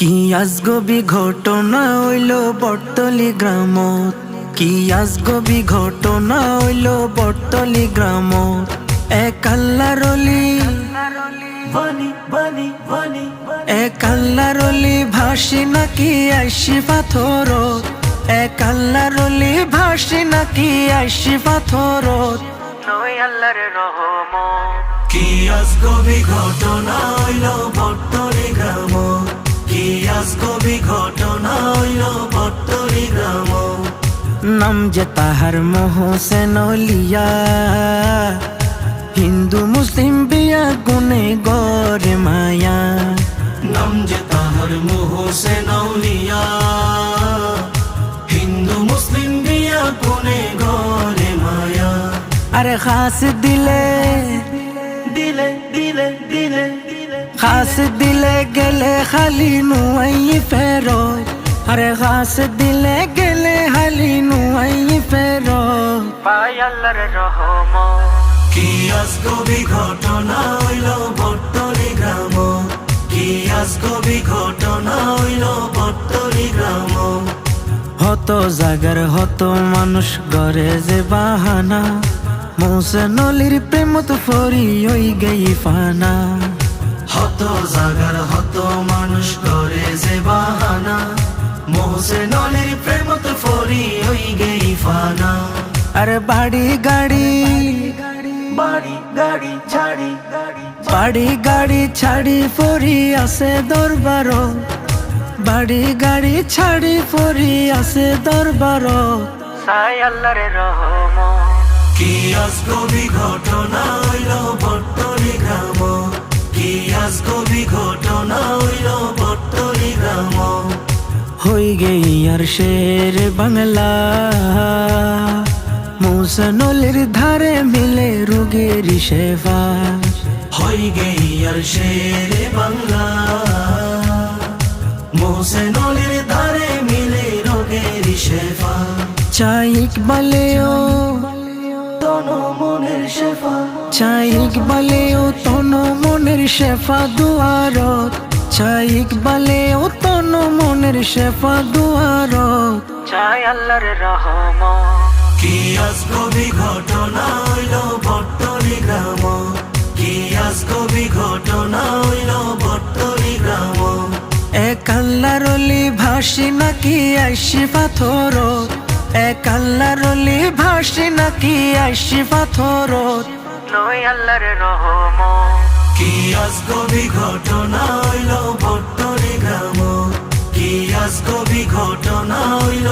কি আজগবি ঘটনা হইল বটতলি গ্রামত, কি আজগবি ঘটনা হইল বটতলি গ্রামত। এক আল্লাহর ওলি এক আল্লাহর ওলি ভাসি নাকি আইসি পাথরত, এক আল্লাহর ওলি ভাসি নাকি আইসি পাথরত। নয় আল্লাহর রহমত। কি আজগবি ঘটনা হইল বটতলি গ্রামত, কি আজগবি ঘটনা হইল বটতলি গ্রামত। নাম যে তাহার মোহসেন লিয়া, হিন্দু মুসলিম বিয়া গুনে গরে মায়া। নাম যে তাহার মোহসেন আউলিয়া, হিন্দু মুসলিম বিয়া কোনে গরে মায়া। আরে খাস দিলে দিলে দিলে দিলে খাস দিলে গেলে খালি নুয়াই ফেরত, আরে খাস দিলে গেলে খালি নুয়াই ফেরত। পাই আল্লাহর রহমত। কি আজগবি ঘটনা হইল বটতলি গ্রামত, কি আজগবি ঘটনা হইল বটতলি গ্রামত। হত জাগার হত মানুষ গড়ে যে বাহানা, মোহসেন অলির প্রেমত ফরি হই গই ফানা। হত জাগার হত মানুষ করে যে বাহানা, মোহসেন অলির প্রেমত ফরি হই গই ফানা। আরে বাড়ি গাড়ি বাড়ি গাড়ি ছাড়ি বাড়ি গাড়ি ছাড়ি ফরি আছে দরবার, বাড়ি গাড়ি ছাড়ি ফরি আছে দরবার। সাই আল্লাহর রহমত। কি আজগবি ঘটনা হইল বটতলি গ্রামত, কি আজগবি ঘটনা হইল বটতলি গ্রামত। হই গই আর শের বাংলা, মোহসেন অলির ধারে মিলে রোগের শেফা। হই গই আর শেরে বাংলা, মোহসেন অলির ধারে মিলে রোগের শেফা। চাই ইকবালেও তনু মনের শেফা, চাই ইকবালেও তনু মনের শেফা দুয়ারত, চাই ইকবালেও তনু মনের শেফা দুয়ারত। চাই আল্লাহর রহমত। কি আজগবি ঘটনা হইল বটতলি গ্রামত, কি আজগবি ঘটনা হইল বটতলি গ্রামত। এক আল্লাহর ওলি ভাসি নাকি আইসি পাথরত, এক আল্লাহর ওলি ভাসি নাকি আইসি পাথরত। নয় আল্লাহর রহমত। কি আজগবি ঘটনা হইল বটতলি গ্রামত, কি আজগবি ঘটনা হইল